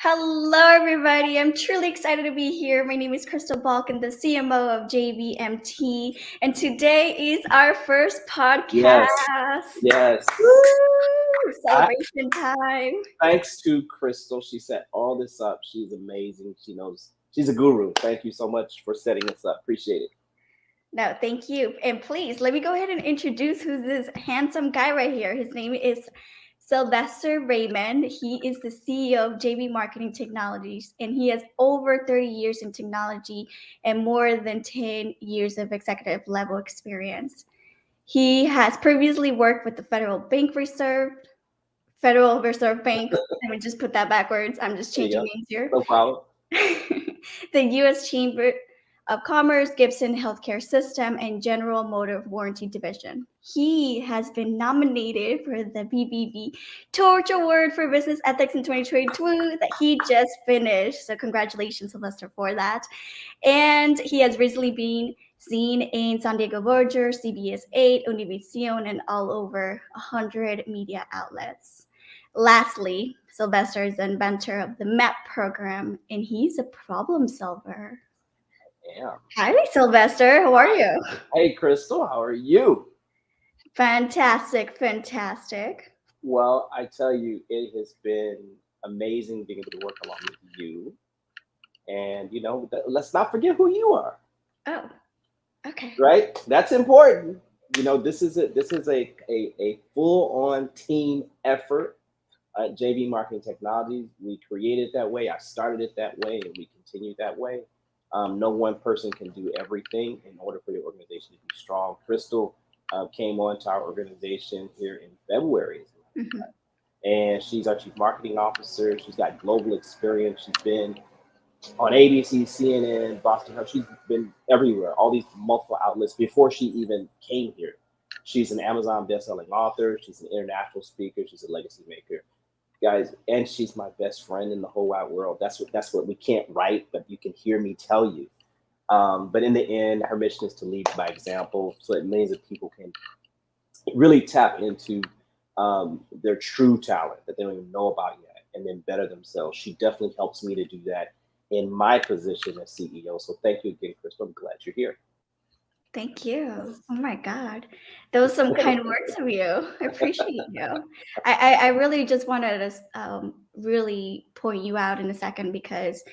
Hello, everybody. I'm truly excited to be here. My name is Crystal Balkan, the CMO of JVMT, and today is our first podcast. Yes, yes. Woo! I, Celebration time. thanks to Crystal, she set all this up. She's amazing. She knows she's a guru. Thank you so much for setting this up. Appreciate it. No, thank you. And please, let me go ahead and introduce who's this handsome guy right here. His name is Sylvester Raymond. He is the CEO of JB Marketing Technologies, and he has over 30 years in technology and more than 10 years of executive level experience. He has previously worked with the Federal Reserve Bank. Let me just put that backwards. I'm just There you changing go. names here. No problem. The U.S. Chamber of Commerce, Gibson Healthcare System, and General Motor Warranty Division. He has been nominated for the BBB Torch Award for Business Ethics in 2022 that he just finished. So congratulations, Sylvester, for that. And he has recently been seen in San Diego Voyager, CBS 8, Univision, and all over 100 media outlets. Lastly, Sylvester is the inventor of the MAPP program, and he's a problem solver. Yeah. Hi, Sylvester. How are you? Hey, Crystal, how are you? Fantastic, fantastic. Well, I tell you, it has been amazing being able to work along with you. And let's not forget who you are, Oh, okay. right? That's important. This is a full-on team effort at JV Marketing Technologies. We created that way. I started it that way, and we continue that way. No one person can do everything in order for your organization to be strong. Crystal came on to our organization here in February, Mhm. and she's our chief marketing officer. She's got global experience. She's been on ABC, CNN, Boston Herald. She's been everywhere, all these multiple outlets before she even came here. She's an Amazon best-selling author. She's an international speaker. She's a legacy maker, guys, and she's my best friend in the whole wide world. That's what we can't write, but you can hear me tell you. But in the end, her mission is to lead by example, so that millions of people can really tap into their true talent that they don't even know about yet, and then better themselves. She definitely helps me to do that in my position as CEO. So thank you again, Crystal. I'm glad you're here. Thank you. Oh my God. Those some kind words from you. I appreciate you. I really just wanted to really point you out in a second because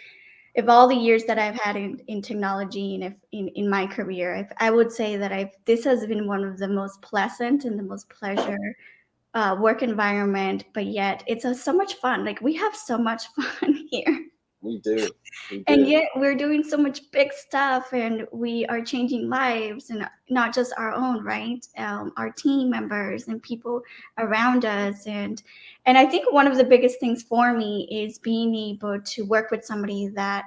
of all the years that I've had in technology and if in my career, I would say that this has been one of the most pleasant and the most pleasure work environment, but yet it's so much fun. Like we have so much fun here. We do. We And do. yet we're doing so much big stuff and we are changing lives and not just our own, right? Our team members and people around us. And I think one of the biggest things for me is being able to work with somebody that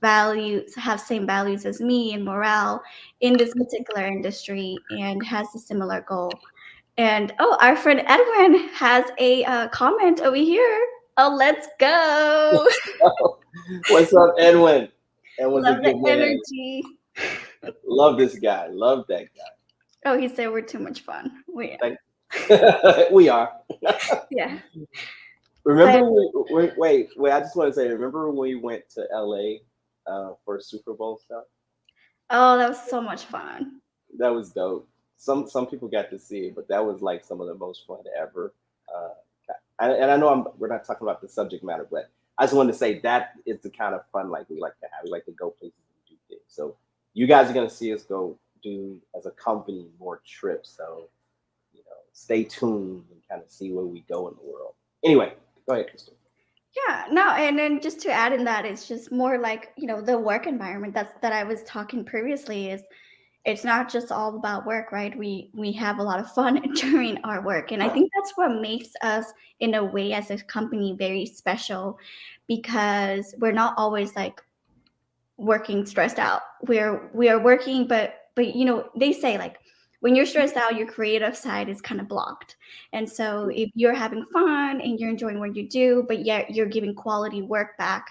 have same values as me and morale in this particular industry and has a similar goal. And oh, our friend Edwin has a comment over here. Oh, let's go. What's up, Edwin? Edwin's a Love the good man. energy. Love this guy. Love that Oh, he said we're too much fun. guy. We are. Yeah. But Remember, wait. I just want to say, remember when we went to LA for Super Bowl stuff? oh, that was so much fun. That was dope. Some people got to see it, but that was like some of the most fun ever. Uh, and I know we're not talking about the subject matter, but I just wanted to say that is the kind of fun like we like to have. We like to go places and do things. So you guys are gonna see us go do as a company more trips. So stay tuned and kind of see where we go in the world. Anyway, go ahead, Crystal. Yeah, no, and then just to add in that, it's just more like, the work environment that I was talking previously is it's not just all about work, right? We have a lot of fun during our work. And I think that's what makes us in a way as a company very special because we're not always like working stressed out. We are working, but they say like when you're stressed out, your creative side is kind of blocked. And so if you're having fun and you're enjoying what you do, but yet you're giving quality work back,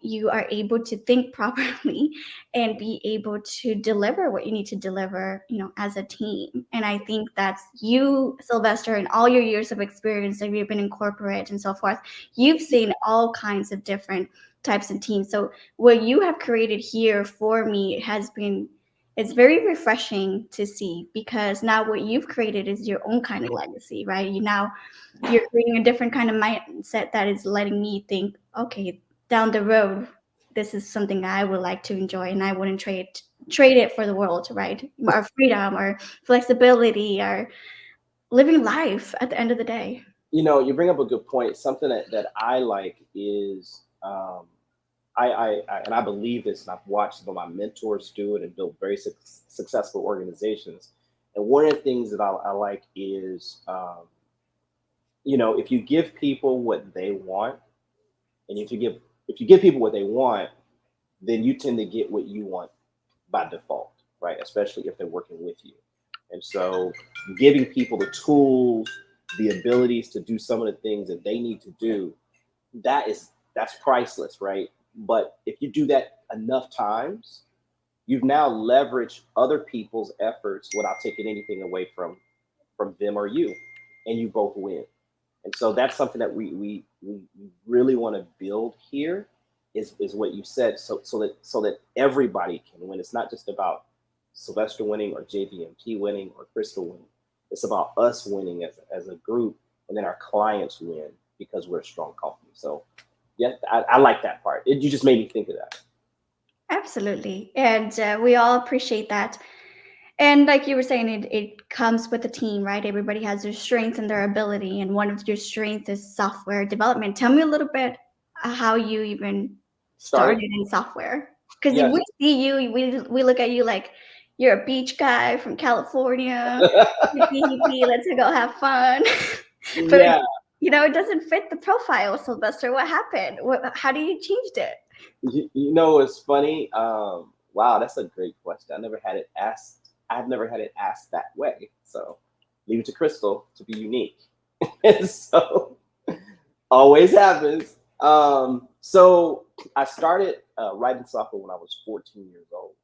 you are able to think properly and be able to deliver what you need to deliver, as a team. And I think that's you, Sylvester, in all your years of experience that you've been in corporate and so forth, you've seen all kinds of different types of teams. So what you have created here for me it's very refreshing to see, because now what you've created is your own kind of legacy, right? You're creating a different kind of mindset that is letting me think, okay, down the road, this is something I would like to enjoy, and I wouldn't trade it for the world, right? Our freedom, our flexibility, our living life at the end of the day. You bring up a good point. Something that I like is and I believe this, and I've watched some of my mentors do it and build very successful organizations. And one of the things that I like is, if you give people what they want, and if you give people what they want, then you tend to get what you want by default, right? Especially if they're working with you. And so giving people the tools, the abilities to do some of the things that they need to do, that's priceless, right? But if you do that enough times, you've now leveraged other people's efforts without taking anything away from them or you, and you both win. And so that's something that we really want to build here, is what you said, so that everybody can win. It's not just about Sylvester winning or JVMT winning or Crystal winning. It's about us winning as a group, and then our clients win because we're a strong company. So yeah, I like that part. You just made me think of that. Absolutely. And we all appreciate that. And like you were saying, it comes with a team, right? Everybody has their strengths and their ability. And one of your strengths is software development. Tell me a little bit how you even Started. started in software. Because Yes. we see you, we look at you like you're a beach guy from California. Hippie, let's go have fun. But Yeah. it doesn't fit the profile, Sylvester. What happened? How do you changed it? It's funny. Wow, that's a great question. I've never had it asked that way. So leave it to Crystal to be unique. And so always happens. So I started writing software when I was 14 years old.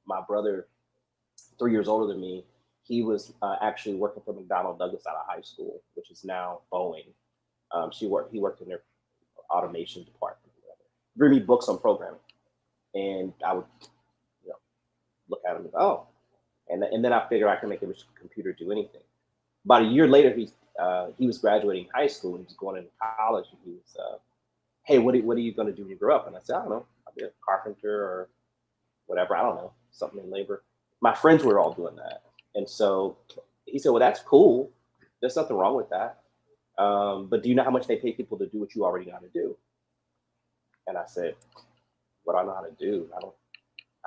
My brother, 3 years older than me, he was actually working for McDonnell Douglas out of high school, which is now Boeing. He worked in their automation department. Bring me books on programming, and I would, you know, look at them and go, oh, and then I figured I can make a computer do anything. About a year later, he was graduating high school and he was going into college, and he was, hey, what are you going to do when you grow up? And I said, I don't know, I'll be a carpenter or whatever. I don't know, something in labor. My friends were all doing that, and so he said, well, that's cool. There's nothing wrong with that. But do you know how much they pay people to do what you already know how to do? And I said, what do I know how to do? I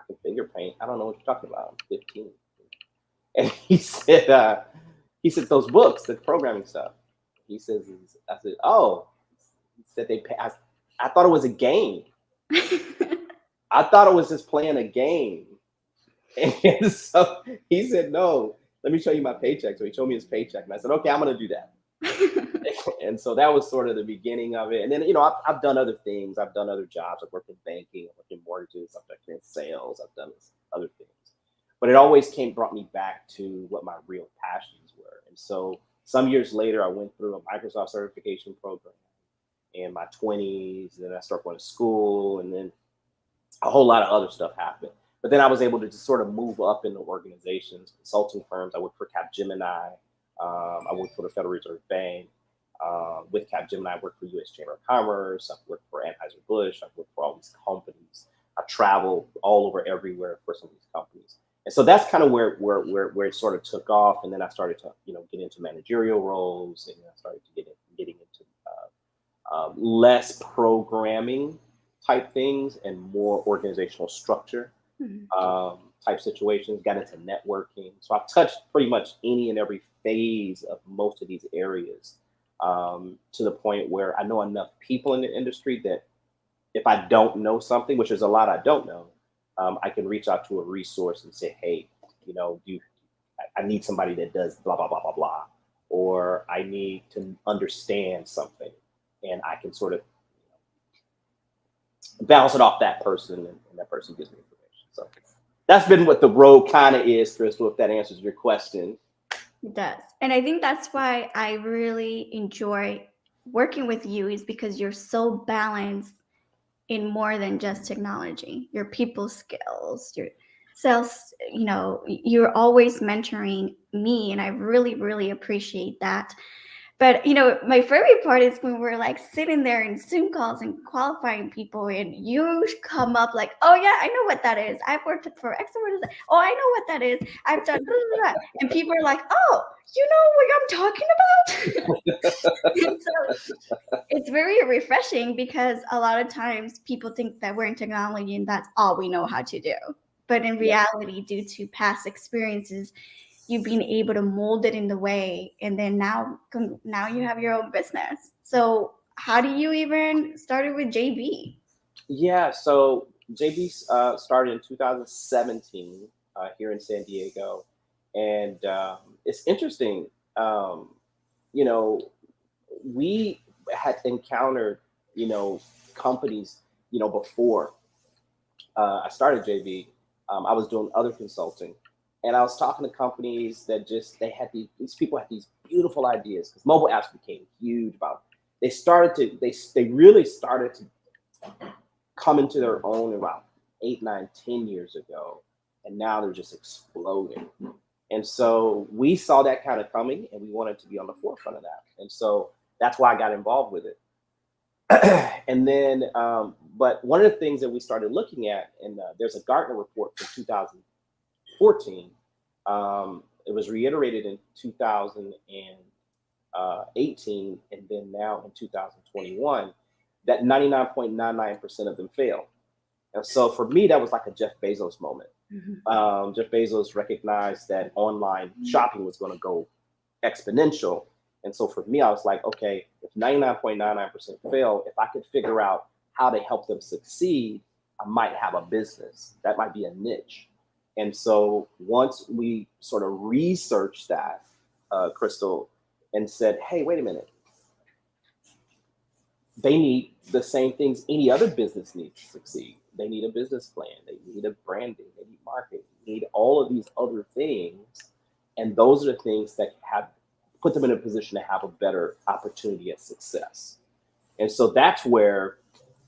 can finger paint. I don't know what you're talking about. I'm 15. And he said, those books, the programming stuff. He says, I said, oh, he said they pay. I thought it was a game. I thought it was just playing a game. And so he said, no, let me show you my paycheck. So he showed me his paycheck. And I said, okay, I'm going to do that. And so that was sort of the beginning of it. And then, I've done other things. I've done other jobs. I've worked in banking, I've worked in mortgages, I've worked in sales, I've done other things. But it always brought me back to what my real passions were. And so some years later, I went through a Microsoft certification program in my 20s. And then I started going to school, and then a whole lot of other stuff happened. But then I was able to just sort of move up into organizations, consulting firms. I worked for Capgemini. I worked for the Federal Reserve Bank. With Capgemini, I worked for U.S. Chamber of Commerce. I've worked for Anheuser-Busch. I've worked for all these companies. I traveled all over everywhere for some of these companies. And so that's kind of where it sort of took off. And then I started to get into managerial roles, and I started to getting into less programming type things and more organizational structure type situations. Got into networking. So I've touched pretty much any and every phase of most of these areas, to the point where I know enough people in the industry that if I don't know something, which is a lot I don't know, I can reach out to a resource and say, hey, I need somebody that does blah, blah, blah, blah, blah, or I need to understand something. And I can sort of bounce it off that person, and that person gives me information. So that's been what the road kind of is, Crystal, if that answers your question. It does. And I think that's why I really enjoy working with you, is because you're so balanced in more than just technology. Your people skills, your sales, you're always mentoring me, and I really, really appreciate that. But my favorite part is when we're like sitting there in Zoom calls and qualifying people, and you come up like, "Oh yeah, I know what that is. I've worked for X. Oh, I know what that is. I've done," blah, blah, blah. And people are like, "Oh, you know what I'm talking about?" And so it's very refreshing, because a lot of times people think that we're in technology and that's all we know how to do. But in Yeah. reality, due to past experiences, you've been able to mold it in the way, and then now you have your own business. So how do you even started with JB? Yeah, so JB started in 2017 here in San Diego, and it's interesting. Um, you know, we had encountered, you know, companies, before I started JB. I was doing other consulting, and I was talking to companies that just they had these people had these beautiful ideas because mobile apps became huge. They really started to come into their own about 8, 9, 10 years ago, and now they're just exploding. And so we saw that kind of coming, and we wanted to be on the forefront of that. And so that's why I got involved with it. And then, but one of the things that we started looking at, and there's a Gartner report from 2014. It was reiterated in 2018, and then now in 2021, that 99.99% of them fail. And so for me, that was like a Jeff Bezos moment. Jeff Bezos recognized that online shopping was going to go exponential. And so for me, I was like, okay, if 99.99% fail, if I could figure out how to help them succeed, I might have a business. That might be a niche. And so once we sort of researched that, Crystal, and said, hey, wait a minute, they need the same things any other business needs to succeed. They need a business plan. They need a branding. They need marketing. They need all of these other things. And those are the things that have put them in a position to have a better opportunity at success. And so that's where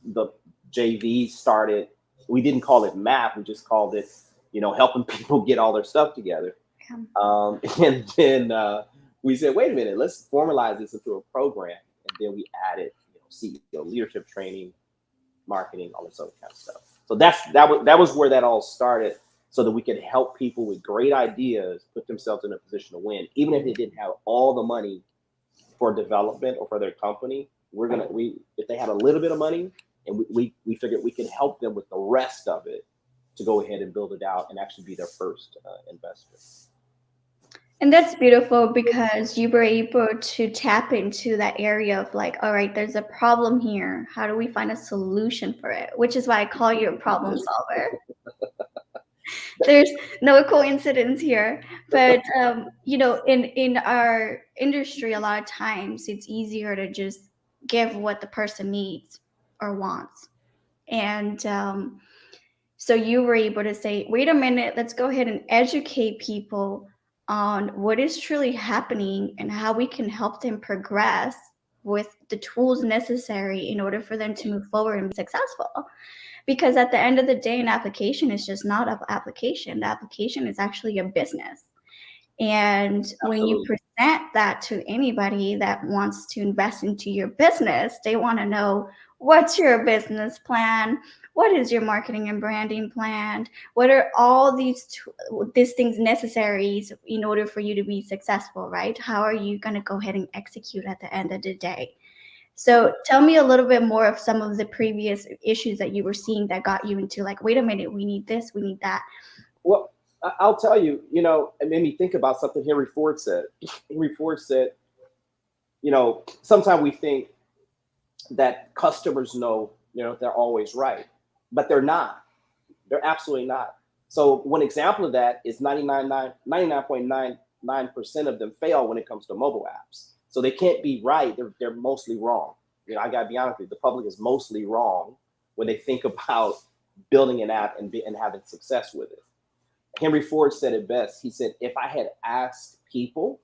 the JV started. We didn't call it MAPP. We just called it, helping people get all their stuff together. And then we said, wait a minute, let's formalize this into a program. And then we added, CEO leadership training, marketing, all this other kind of stuff. So that was where that all started, so that we could help people with great ideas put themselves in a position to win, even if they didn't have all the money for development or for their company. If they had a little bit of money, and we figured we could help them with the rest of it to go ahead and build it out and actually be their first investor. And that's beautiful, because you were able to tap into that area of like, all right, there's a problem here. How do we find a solution for it? Which is why I call you a problem solver. There's no coincidence here. But in our industry, a lot of times it's easier to just give what the person needs or wants. And so you were able to say, wait a minute, let's go ahead and educate people on what is truly happening and how we can help them progress with the tools necessary in order for them to move forward and be successful. Because at the end of the day, an application is just not an application. The application is actually a business. And when you present that to anybody that wants to invest into your business, they want to know, what's your business plan? What is your marketing and branding plan? What are all these things necessary in order for you to be successful, right? How are you going to go ahead and execute at the end of the day? So tell me a little bit more of some of the previous issues that you were seeing that got you into like, wait a minute, we need this, we need that. Well, I'll tell you, it made me think about something Henry Ford said. Henry Ford said, sometimes we think that customers know, they're always right, but they're not. They're absolutely not. So one example of that is 99.99% of them fail when it comes to mobile apps. So they can't be right. They're mostly wrong. I got to be honest with you. The public is mostly wrong when they think about building an app and having success with it. Henry Ford said it best. He said, if I had asked people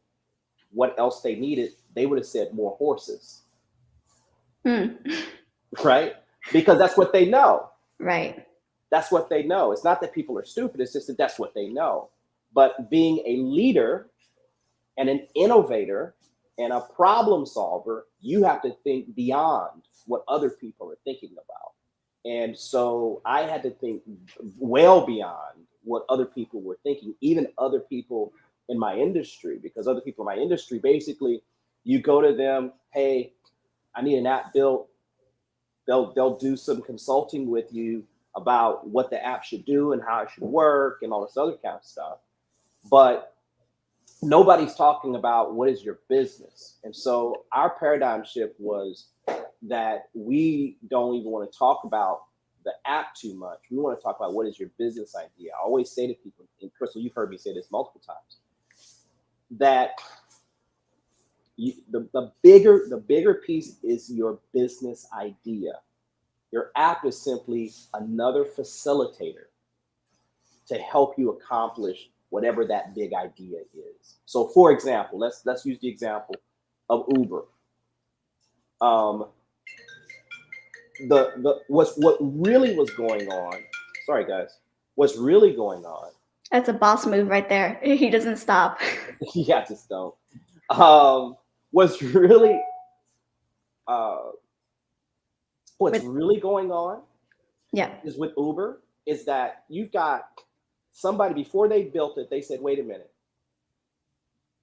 what else they needed, they would have said more horses. Right? Because that's what they know. Right. That's what they know. It's not that people are stupid. It's just that that's what they know. But being a leader and an innovator and a problem solver, you have to think beyond what other people are thinking about. And so I had to think well beyond what other people were thinking, even other people in my industry, because other people in my industry, basically, you go to them, hey, I need an app built. They'll do some consulting with you about what the app should do and how it should work and all this other kind of stuff. But nobody's talking about what is your business. And so our paradigm shift was that we don't even want to talk about the app too much. We want to talk about what is your business idea. I always say to people, and Crystal, you've heard me say this multiple times, that the bigger piece is your business idea. Your app is simply another facilitator to help you accomplish whatever that big idea is. So, for example, let's use the example of Uber. What really was going on? Sorry, guys. What's really going on? That's a boss move right there. He doesn't stop. Yeah, just don't. What's really really going on? Yeah. Is with Uber is that you've got somebody before they built it, they said, wait a minute,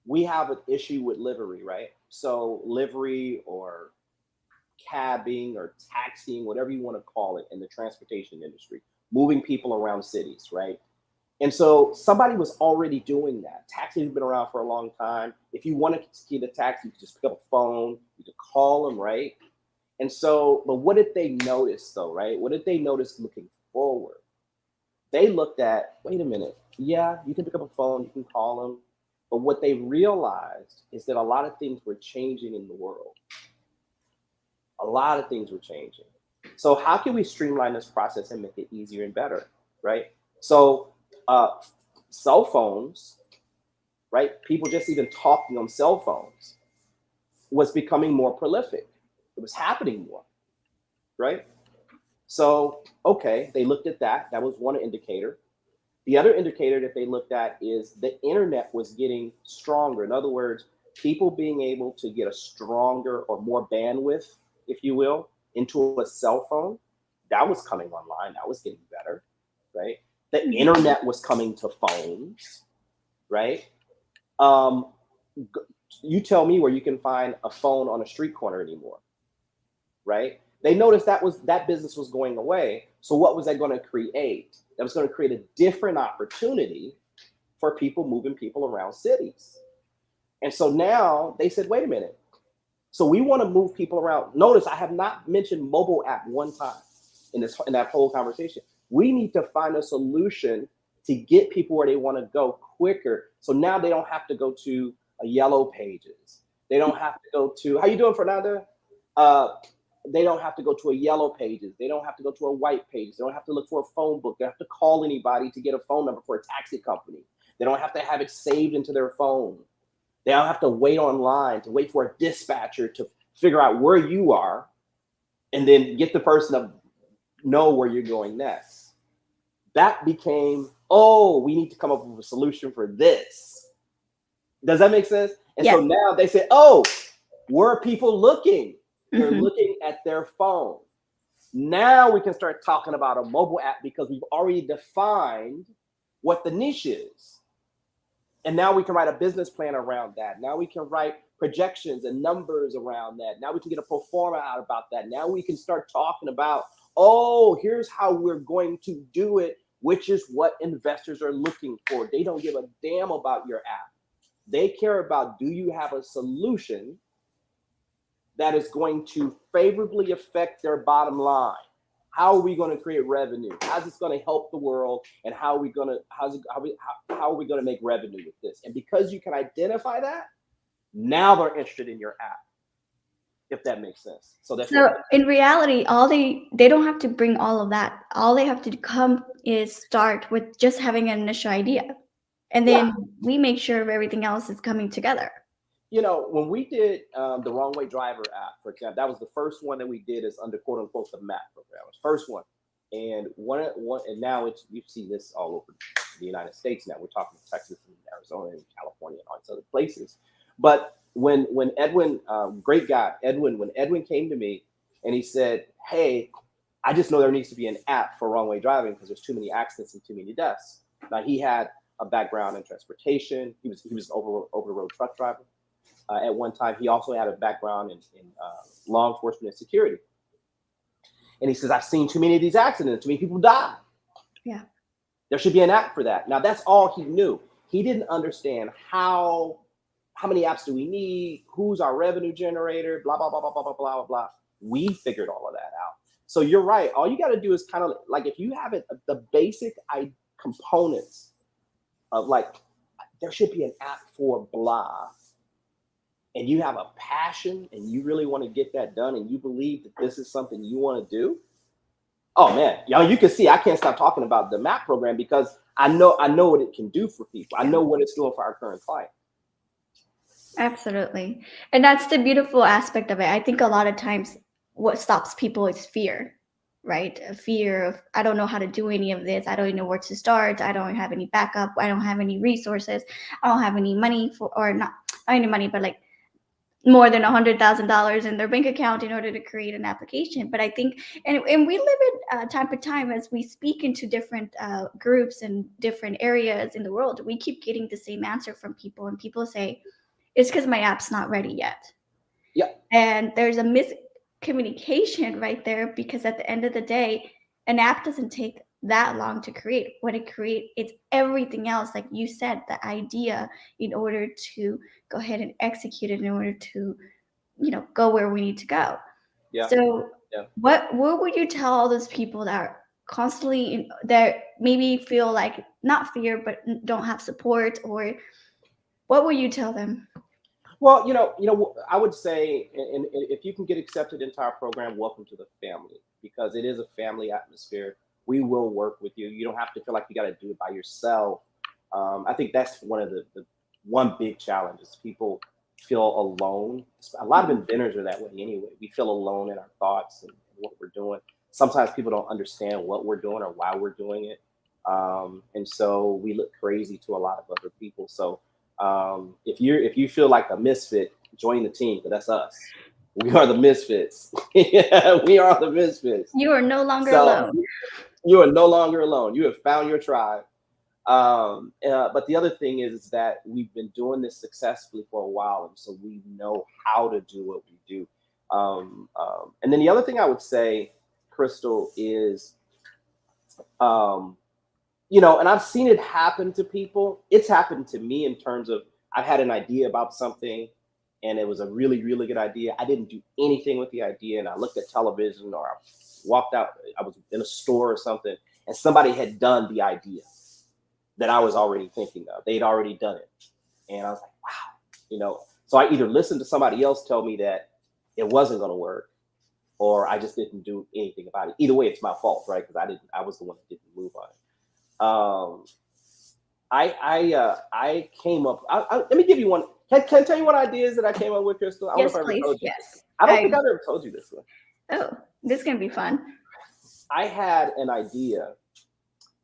we have an issue with livery, right? So livery or cabbing or taxiing, whatever you want to call it in the transportation industry, moving people around cities, right? And so somebody was already doing that. Taxis have been around for a long time. If you want to get a taxi, you can just pick up a phone, you can call them, right? And so, but what did they notice though, right? What did they notice looking forward? They looked at, wait a minute, yeah, you can pick up a phone, you can call them. But what they realized is that a lot of things were changing in the world. A lot of things were changing. So how can we streamline this process and make it easier and better, right? So cell phones, right? People just even talking on cell phones was becoming more prolific. It was happening more, right? So, okay, they looked at that. That was one indicator. The other indicator that they looked at is the internet was getting stronger. In other words, people being able to get a stronger or more bandwidth, if you will, into a cell phone, that was coming online. That was getting better, right? The internet was coming to phones, right? You tell me where you can find a phone on a street corner anymore, right? They noticed that business was going away. So what was that going to create? That was going to create a different opportunity for people moving people around cities. And so now they said, wait a minute. So we want to move people around. Notice I have not mentioned mobile app one time in that whole conversation. We need to find a solution to get people where they want to go quicker. So now they don't have to go to a Yellow Pages. They don't have to go to, how you doing, Fernanda? They don't have to go to a Yellow Pages. They don't have to go to a White Pages. They don't have to look for a phone book. They don't have to call anybody to get a phone number for a taxi company. They don't have to have it saved into their phone. They don't have to wait online to wait for a dispatcher to figure out where you are and then get the person to know where you're going next. That became, oh, we need to come up with a solution for this. Does that make sense? And yes. So now they say, oh, where are people looking? They're looking at their phone. Now we can start talking about a mobile app because we've already defined what the niche is. And now we can write a business plan around that. Now we can write projections and numbers around that. Now we can get a pro forma out about that. Now we can start talking about, oh, here's how we're going to do it, which is what investors are looking for. They don't give a damn about your app. They care about, do you have a solution that is going to favorably affect their bottom line? How are we going to create revenue? How's this going to help the world? And how are we going to make revenue with this? And because you can identify that, now they're interested in your app. if that makes sense. So that's So what. in reality, all they don't have to bring all of that. All they have to come is start with just having an initial idea, and Yeah. then we make sure everything else is coming together. You know, when we did the Wrong Way Driver app, for example, that was the first one that we did is under quote unquote the MAPP program. It was the first one. And one and now it's you see this all over the United States now. We're talking Texas and Arizona and California and all these other places. But when Edwin, great guy, Edwin, when Edwin came to me and he said, "Hey, I just know there needs to be an app for wrong way driving because there's too many accidents and too many deaths." Now he had a background in transportation. He was an over the road truck driver. At one time, he also had a background in law enforcement and security. And he says, "I've seen too many of these accidents. Too many people die. Yeah. There should be an app for that." Now that's all he knew. He didn't understand how many apps do we need, who's our revenue generator, blah blah blah blah blah blah blah blah. We figured all of that out. So you're right. All you got to do is kind of like if you have it, the basic components of like there should be an app for blah, and you have a passion and you really want to get that done, and you believe that this is something you want to do. Oh man, y'all, you can see I can't stop talking about the MAPP program because I know what it can do for people. I know what it's doing for our current client. Absolutely. And that's the beautiful aspect of it. I think a lot of times what stops people is fear, right? A fear of, I don't know how to do any of this. I don't know where to start. I don't have any backup. I don't have any resources. I don't have any money for, or not any money, but like more than $100,000 in their bank account in order to create an application. But I think, and we live it time to time as we speak into different groups and different areas in the world, we keep getting the same answer from people. And people say, it's because my app's not ready yet. Yeah. And there's a miscommunication right there because at the end of the day, an app doesn't take that long to create. When it creates, it's everything else, like you said, the idea in order to go ahead and execute it in order to, go where we need to go. Yeah. So Yeah. what would you tell all those people that are constantly that maybe feel like not fear, but don't have support, or what would you tell them? Well, I would say, and if you can get accepted into our program, welcome to the family because it is a family atmosphere. We will work with you. You don't have to feel like you got to do it by yourself. I think that's one of the one big challenge is people feel alone. A lot of inventors are that way anyway. We feel alone in our thoughts and what we're doing. Sometimes people don't understand what we're doing or why we're doing it, and so we look crazy to a lot of other people. So if you feel like a misfit, join the team because that's us. We are the misfits. Yeah, we are the misfits. You are no longer So alone. you are no longer alone. You have found your tribe. But the other thing is that we've been doing this successfully for a while, and so we know how to do what we do. And then the other thing I would say, Crystal, is and I've seen it happen to people. It's happened to me in terms of I've had an idea about something and it was a really, really good idea. I didn't do anything with the idea and I looked at television or I walked out, I was in a store or something, and somebody had done the idea that I was already thinking of. They'd already done it. And I was like, wow, So I either listened to somebody else tell me that it wasn't going to work, or I just didn't do anything about it. Either way, it's my fault, right? Because I was the one that didn't move on it. I came up. Let me give you one. Can I tell you what ideas that I came up with, Crystal? I don't Yes, know if I ever please. told you. Yes. I don't think I've ever told you this one. Oh, this is gonna be fun. I had an idea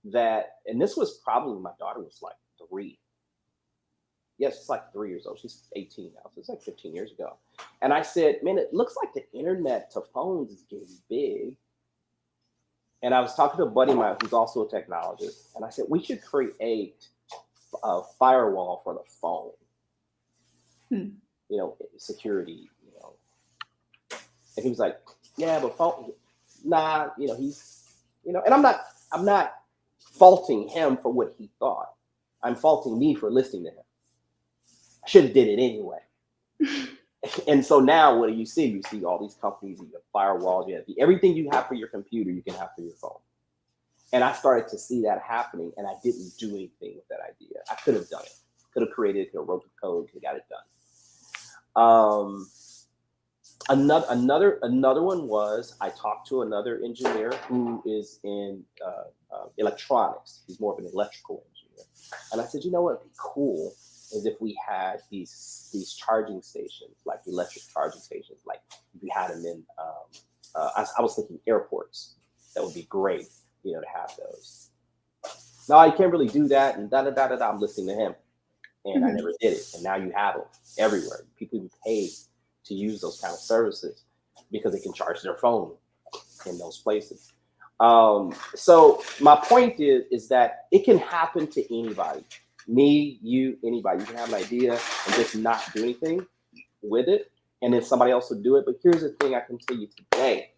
that, and this was probably when my daughter was like 3. Yes, it's like 3 years old. She's 18 now, so it's like 15 years ago. And I said, man, it looks like the internet to phones is getting big. And I was talking to a buddy of mine who's also a technologist, and I said we should create a firewall for the phone. Security. And he was like, "Yeah, but phone, nah." And I'm not faulting him for what he thought. I'm faulting me for listening to him. I should have did it anyway. And so now what do you see? You see all these companies, you have firewalls, you have everything you have for your computer, you can have for your phone. And I started to see that happening, and I didn't do anything with that idea. I could have done it, could have created it, could have wrote the code, could have got it done. Another one was I talked to another engineer who is in electronics. He's more of an electrical engineer, and I said, you know what would be cool is if we had these charging stations, like electric charging stations, like if we had them in. I was thinking airports. That would be great, to have those. No, you can't really do that, and da da da da da. I'm listening to him, and I Mhm. never did it. And now you have them everywhere. People even pay to use those kind of services because they can charge their phone in those places. So my point is that it can happen to anybody, me, you, anybody. You can have an idea and just not do anything with it, and then somebody else will do it. But here's the thing I can tell you today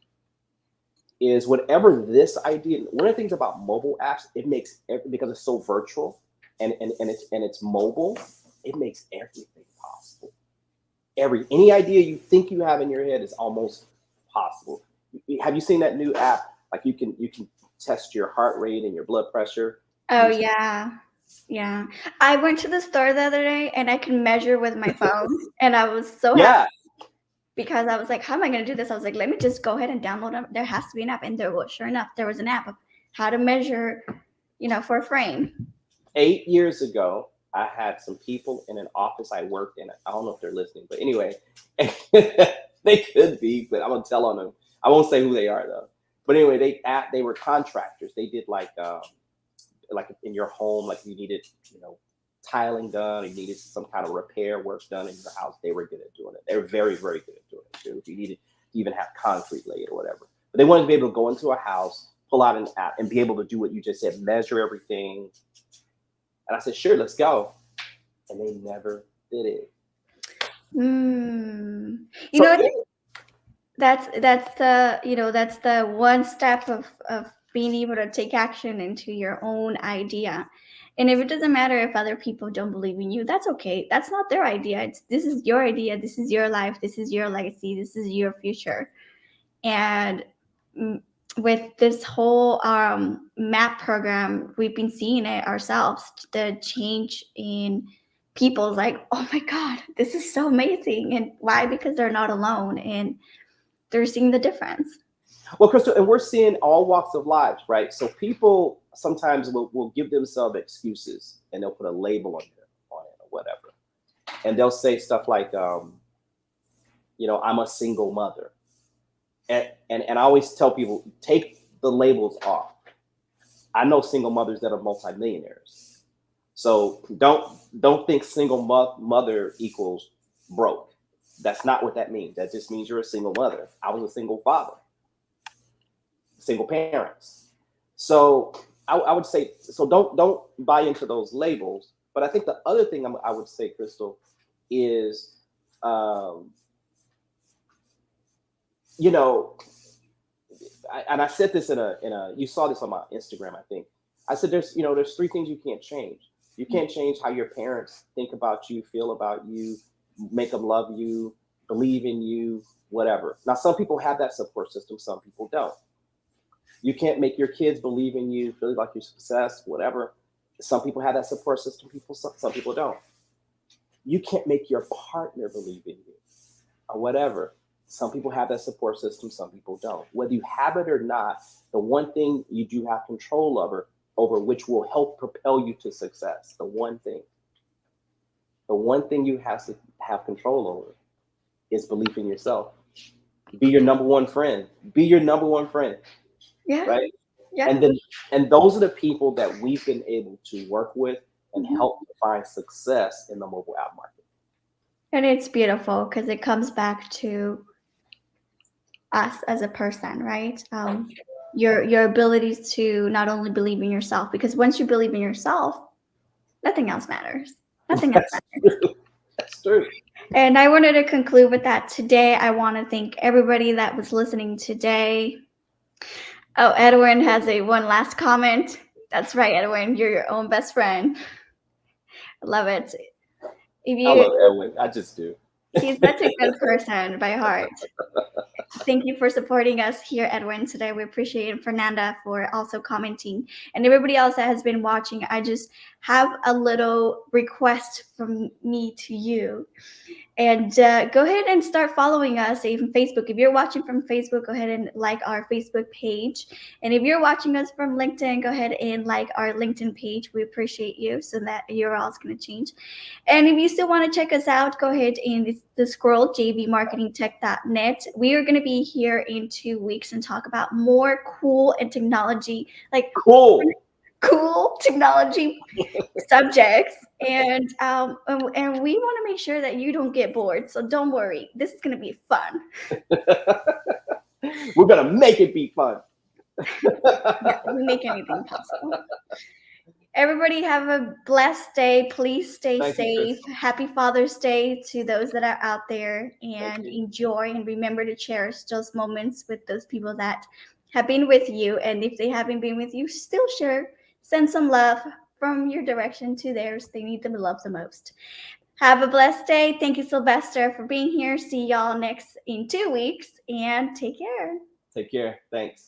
is whatever this idea. One of the things about mobile apps, it makes because it's so virtual and it's mobile, it makes everything possible. Any idea you think you have in your head is almost possible. Have you seen that new app? Like you can test your heart rate and your blood pressure. Oh, You, yeah. Yeah. I went to the store the other day and I can measure with my phone, and I was so happy yeah, because I was like, how am I going to do this? I was like, let me just go ahead and download it. There has to be an app. And there was, sure enough, there was an app of how to measure, for a frame. 8 years ago, I had some people in an office I worked in. I don't know if they're listening, but anyway, they could be, but I'm gonna tell on them. I won't say who they are though. But anyway, they were contractors. They did like in your home, like you needed, tiling done, or you needed some kind of repair work done in your house. They were good at doing it. They were very, very good at doing it too. If you needed to even have concrete laid or whatever, but they wanted to be able to go into a house, pull out an app, and be able to do what you just said, measure everything. And I said, sure, let's go. And they never did it. Mm. You So know, that's the one step of being able to take action into your own idea. And if it doesn't matter if other people don't believe in you, that's okay. That's not their idea. This is your idea. This is your life. This is your legacy. This is your future. And mm, with this whole MAPP program, we've been seeing it ourselves. The change in people's like, oh my God, this is so amazing. And why? Because they're not alone and they're seeing the difference. well, Crystal, and we're seeing all walks of lives, right? So people sometimes will give themselves excuses and they'll put a label on it or whatever. And they'll say stuff like, I'm a single mother. And I always tell people, take the labels off. I know single mothers that are multimillionaires. So don't think single mother equals broke. That's not what that means. That just means you're a single mother. I was a single father, single parents. So I would say, so don't buy into those labels. But I think the other thing I would say, Crystal, is um, you know, and I said this in a you saw this on my Instagram, I think. I said there's three things you can't change. You can't change how your parents think about you, feel about you, make them love you, believe in you, whatever. Now some people have that support system, some people don't. You can't make your kids believe in you, feel like you're success, whatever. Some people have that support system, some people don't. You can't make your partner believe in you or whatever. Some people have that support system, some people don't. Whether you have it or not, the one thing you do have control over which will help propel you to success, the one thing you have to have control over is belief in yourself. Be your number one friend. Be your number one friend, Yeah. right? Yeah. And those are the people that we've been able to work with and Mhm. help find success in the mobile app market. And it's beautiful because it comes back to us as a person, right? Your abilities to not only believe in yourself, because once you believe in yourself, nothing else matters. Nothing else That's matters. true. That's true. And I wanted to conclude with that today. I want to thank everybody that was listening today. Oh, Edwin has a one last comment. That's right, Edwin. You're your own best friend. I love it. If I you love Edwin. I just do. He's such a good person by heart. Thank you for supporting us here, Edwin, today. We appreciate it. Fernanda for also commenting. And everybody else that has been watching, I just have a little request from me to you. And go ahead and start following us even Facebook. If you're watching from Facebook, go ahead and like our Facebook page. And if you're watching us from LinkedIn, go ahead and like our LinkedIn page. We appreciate you, so that your all's going to change. And if you still want to check us out, go ahead and the scroll jvmarketingtech.net. We are going to be here in 2 weeks and talk about more cool and technology, like cool technology subjects, and we want to make sure that you don't get bored. So don't worry, this is going to be fun. We're gonna make it be fun. Yeah, we make anything possible. Everybody have a blessed day. Please stay Thank you, safe. Happy Father's Day to those that are out there, and enjoy and remember to cherish those moments with those people that have been with you. And if they haven't been with you, still send some love from your direction to theirs. They need the love the most. Have a blessed day. Thank you, Sylvester, for being here. See y'all in 2 weeks, and take care. Take care. Thanks.